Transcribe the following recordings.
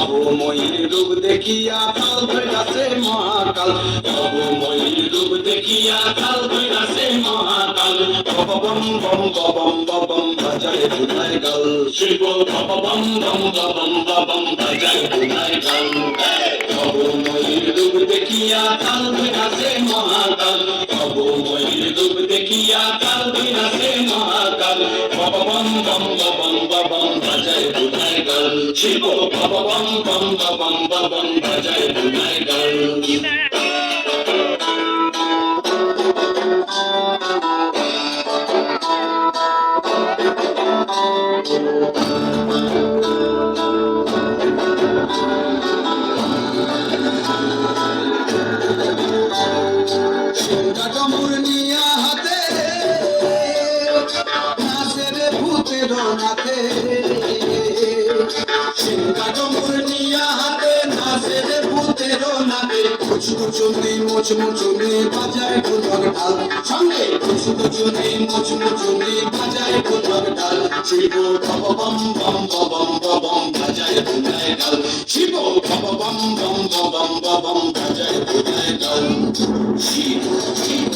অবময়ীর রূপ দেখিয়া কাল ধইরাছে মহাকাল, অবময়ীর রূপ দেখিয়া কাল ধইরাছে মহাকাল। বম বম বম বম বাজায় বুধায় গাল, শিব বম বম বম বম বাজায় বুধায় গাল। অবময়ীর রূপ দেখিয়া কাল ধইরাছে মহাকাল, অবময়ীর রূপ দেখিয়া কাল ধইরাছে মহাকাল। বম বম বম বাজায় বুধায় গাল, শিব বম বম বম বাজায় বুধায় গাল। মুচমুচুনি মুচমুচুনি বাজায় ঢোলক ঢাল, সঙ্গে মুচমুচুনি মুচমুচুনি বাজায় ঢোলক ঢাল। শিব বম বম বম বম বাজায় বুধায় গাল, শিব বম বম বম বাজায় বুধায় গাল। শিব শিব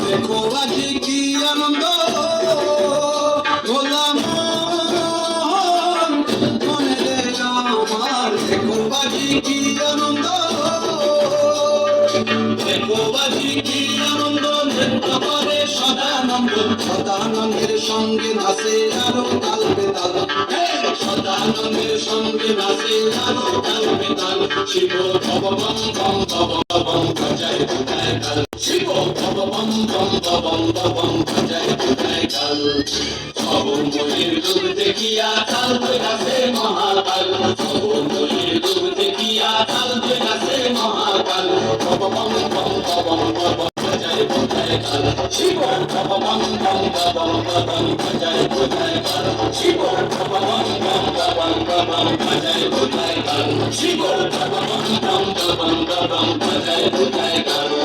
দেখো আজি কি আনন্দ গোলাম মনে রে আমার, দেখো আজি কি আনন্দ, দেখো আজি কি আনন্দ। নৃত্য করে সদানন্দ, সদানন্দের সঙ্গে নাচে আরো তাল বেতাল, সদানন্দের সঙ্গে নাচে আরো তাল বেতাল। শিব বম বম বম বাজায় বুধায় গাল, শিব বম বম বম বাজায় বুধায় গাল। অবময়ীর রূপ দেখিয়া কাল ধইরাছে মহাকাল, অবময়ীর রূপ দেখিয়া কাল ধইরাছে মহাকাল। বম বম বাজায় বুধায় গাল, শিব বম বম বাজায় বুধায় গাল, শিব বম বম বাজায় বুধায় গাল, শিব বম বম বাজায় বুধায় গাল।